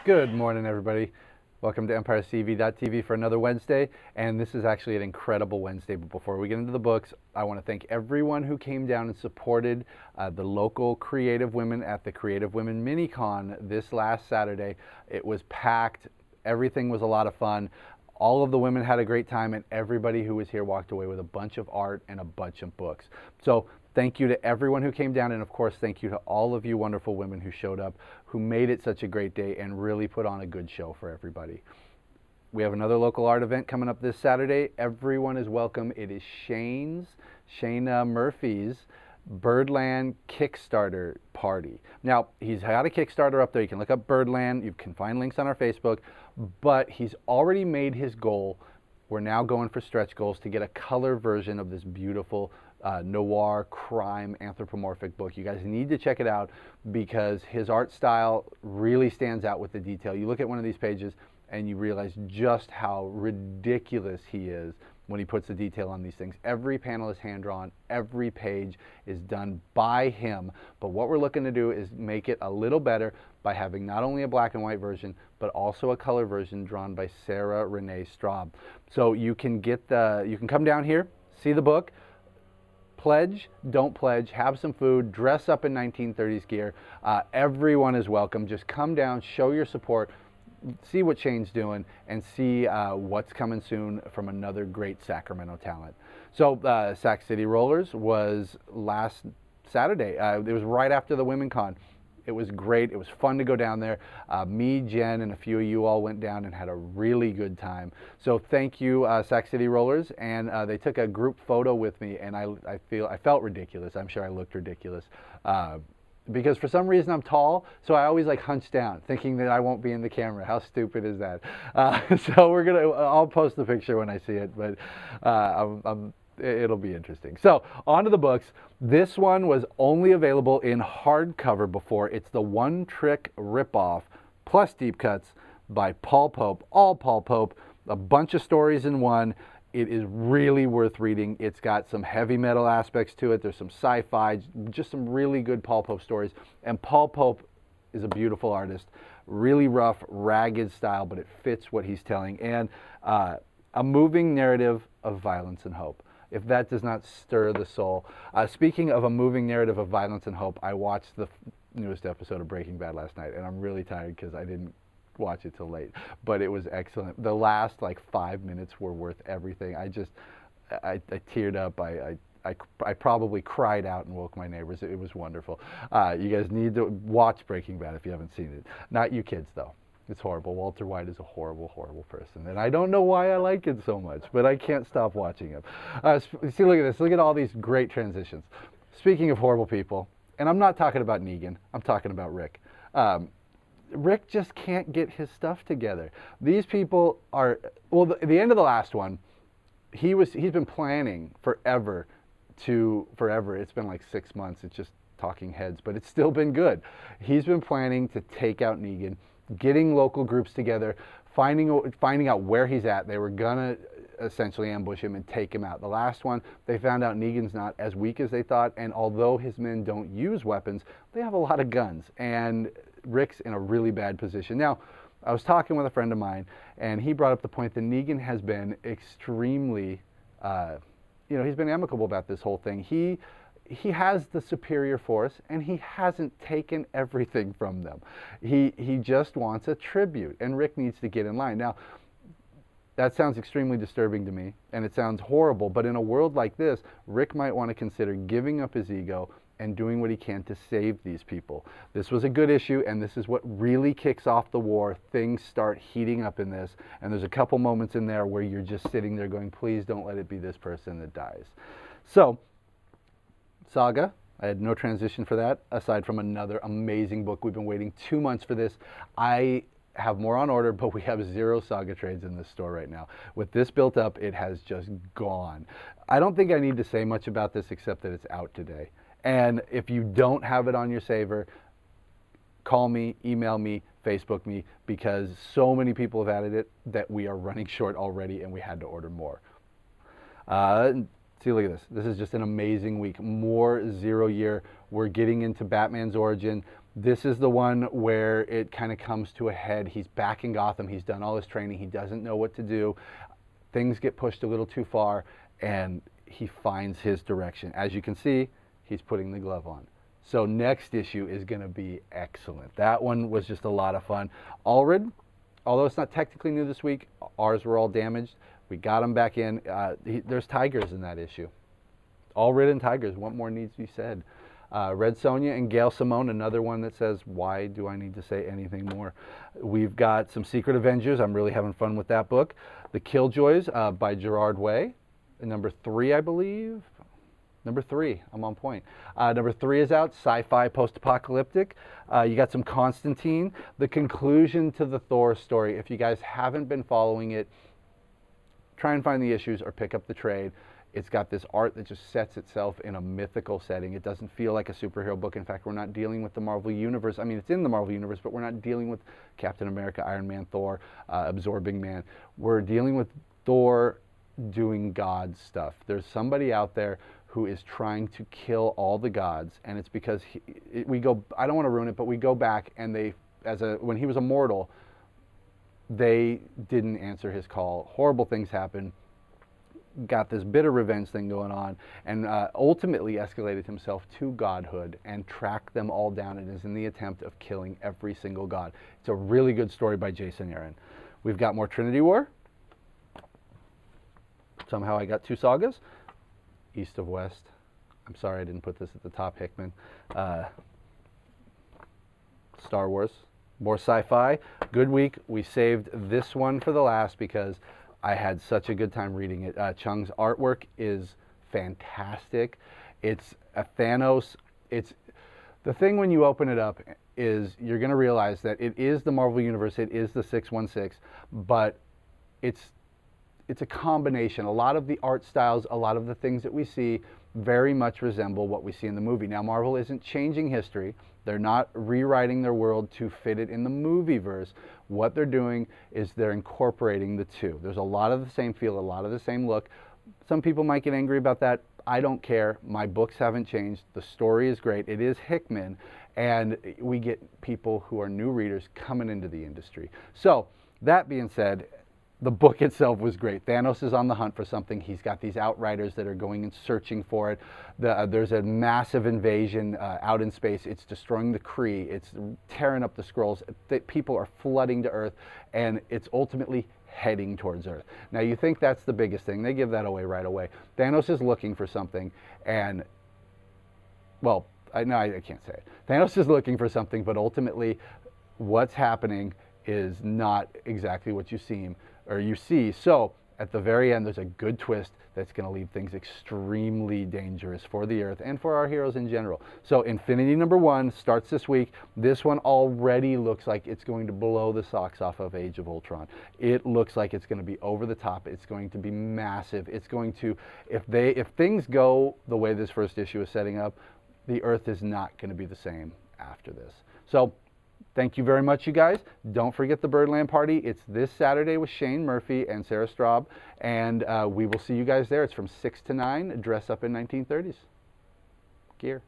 Good morning, everybody. Welcome to EmpireCV.tv for another Wednesday, and this is actually an incredible Wednesday. But before we get into the books, I want to thank everyone who came down and supported the local creative women at the Creative Women Mini-Con this last Saturday. It was packed. Everything was a lot of fun. All of the women had a great time, and everybody who was here walked away with a bunch of art and a bunch of books. So thank you to everyone who came down, and of course, thank you to all of you wonderful women who showed up, who made it such a great day and really put on a good show for everybody. We have another local art event coming up this Saturday. Everyone is welcome. It is Shayna Murphy's Birdland Kickstarter party. Now, he's got a Kickstarter up there. You can look up Birdland. You can find links on our Facebook. But he's already made his goal. We're now going for stretch goals to get a color version of this beautiful noir crime anthropomorphic book. You guys need to check it out because his art style really stands out with the detail. You look at one of these pages and you realize just how ridiculous he is when he puts the detail on these things. Every panel is hand-drawn, every page is done by him, but what we're looking to do is make it a little better by having not only a black and white version, but also a color version drawn by Sarah Renee Straub. So you can come down here, see the book, pledge, don't pledge, have some food, dress up in 1930s gear. Everyone is welcome. Just come down, show your support, see what Shane's doing, and see what's coming soon from another great Sacramento talent. So Sac City Rollers was last Saturday. It was right after the Women Con. It was great. It was fun to go down there. Me, Jen, and a few of you all went down and had a really good time. So thank you, Sac City Rollers. And they took a group photo with me, and I felt ridiculous. I'm sure I looked ridiculous. Because for some reason I'm tall, so I always like hunch down, thinking that I won't be in the camera. How stupid is that? So I'll post the picture when I see it, but it'll be interesting. So on to the books. This one was only available in hardcover before. It's the One Trick Ripoff plus deep cuts by Paul Pope, all Paul Pope, a bunch of stories in one. It is really worth reading. It's got some heavy metal aspects to it. There's some sci-fi, just some really good Paul Pope stories. And Paul Pope is a beautiful artist. Really rough, ragged style, but it fits what he's telling. And a moving narrative of violence and hope. If that does not stir the soul. Speaking of a moving narrative of violence and hope, I watched the newest episode of Breaking Bad last night, and I'm really tired because I didn't watch it till late, but it was excellent. The last like 5 minutes were worth everything. I teared up. I probably cried out and woke my neighbors. It was wonderful. You guys need to watch Breaking Bad if you haven't seen it. Not you kids though. It's horrible. Walter White is a horrible, horrible person, and I don't know why I like it so much, but I can't stop watching him. See, look at this. Look at all these great transitions. Speaking of horrible people, and I'm not talking about Negan. I'm talking about Rick. Rick just can't get his stuff together. These people are, well, the end of the last one, he's been planning forever. It's been like 6 months. It's just talking heads, but it's still been good. He's been planning to take out Negan, getting local groups together, finding out where he's at. They were gonna essentially ambush him and take him out. The last one, they found out Negan's not as weak as they thought, and although his men don't use weapons, they have a lot of guns, and Rick's in a really bad position. Now, I was talking with a friend of mine, and he brought up the point that Negan has been extremely, he's been amicable about this whole thing. He has the superior force, and he hasn't taken everything from them. He just wants a tribute, and Rick needs to get in line. Now, that sounds extremely disturbing to me, and it sounds horrible, but in a world like this, Rick might want to consider giving up his ego and doing what he can to save these people. This was a good issue, and this is what really kicks off the war. Things start heating up in this, and there's a couple moments in there where you're just sitting there going, please don't let it be this person that dies. So, Saga, I had no transition for that, aside from another amazing book. We've been waiting 2 months for this. I have more on order, but we have 0 Saga trades in this store right now. With this built up, it has just gone. I don't think I need to say much about this except that it's out today. And if you don't have it on your saver, call me, email me, Facebook me, because so many people have added it that we are running short already and we had to order more. See, look at this. This is just an amazing week. More 0 year. We're getting into Batman's origin. This is the one where it kind of comes to a head. He's back in Gotham. He's done all his training. He doesn't know what to do. Things get pushed a little too far, and he finds his direction. As you can see, he's putting the glove on. So next issue is going to be excellent. That one was just a lot of fun. Allred, although it's not technically new this week, ours were all damaged. We got him back in. There's tigers in that issue. Allred and tigers. What more needs to be said? Red Sonja and Gail Simone, another one that says, why do I need to say anything more? We've got some Secret Avengers. I'm really having fun with that book. The Killjoys by Gerard Way. Number 3, I believe. Number 3, I'm on point. Number 3 is out, sci-fi post-apocalyptic. You got some Constantine. The conclusion to the Thor story. If you guys haven't been following it, try and find the issues or pick up the trade. It's got this art that just sets itself in a mythical setting. It doesn't feel like a superhero book. In fact, we're not dealing with the Marvel Universe. I mean, it's in the Marvel Universe, but we're not dealing with Captain America, Iron Man, Thor, Absorbing Man. We're dealing with Thor doing God stuff. There's somebody out there who is trying to kill all the gods, and it's because we go, I don't want to ruin it, but we go back and when he was a mortal, they didn't answer his call. Horrible things happen. Got this bitter revenge thing going on, and ultimately escalated himself to godhood and tracked them all down, and is in the attempt of killing every single god. It's a really good story by Jason Aaron. We've got more Trinity War. Somehow I got 2 sagas. East of West. I'm sorry I didn't put this at the top, Hickman. Star Wars. More sci-fi. Good week. We saved this one for the last because I had such a good time reading it. Chung's artwork is fantastic. It's a Thanos. It's the thing when you open it up is you're going to realize that it is the Marvel Universe. It is the 616, but it's a combination. A lot of the art styles, a lot of the things that we see very much resemble what we see in the movie. Now, Marvel isn't changing history. They're not rewriting their world to fit it in the movieverse. What they're doing is they're incorporating the two. There's a lot of the same feel, a lot of the same look. Some people might get angry about that. I don't care. My books haven't changed. The story is great. It is Hickman, and we get people who are new readers coming into the industry. So, that being said, the book itself was great. Thanos is on the hunt for something. He's got these outriders that are going and searching for it. There's a massive invasion out in space. It's destroying the Kree. It's tearing up the Skrulls. People are flooding to Earth, and it's ultimately heading towards Earth. Now, you think that's the biggest thing. They give that away right away. Thanos is looking for something, and, well, I can't say it. Thanos is looking for something, but ultimately what's happening is not exactly what you see. So at the very end, there's a good twist that's going to leave things extremely dangerous for the Earth and for our heroes in general. So Infinity #1 starts this week. This one already looks like it's going to blow the socks off of Age of Ultron. It looks like it's going to be over the top. It's going to be massive. It's going to, if things go the way this first issue is setting up, the Earth is not going to be the same after this. So thank you very much, you guys. Don't forget the Birdland party. It's this Saturday with Shane Murphy and Sarah Straub, and we will see you guys there. It's from 6 to 9. Dress up in 1930s gear.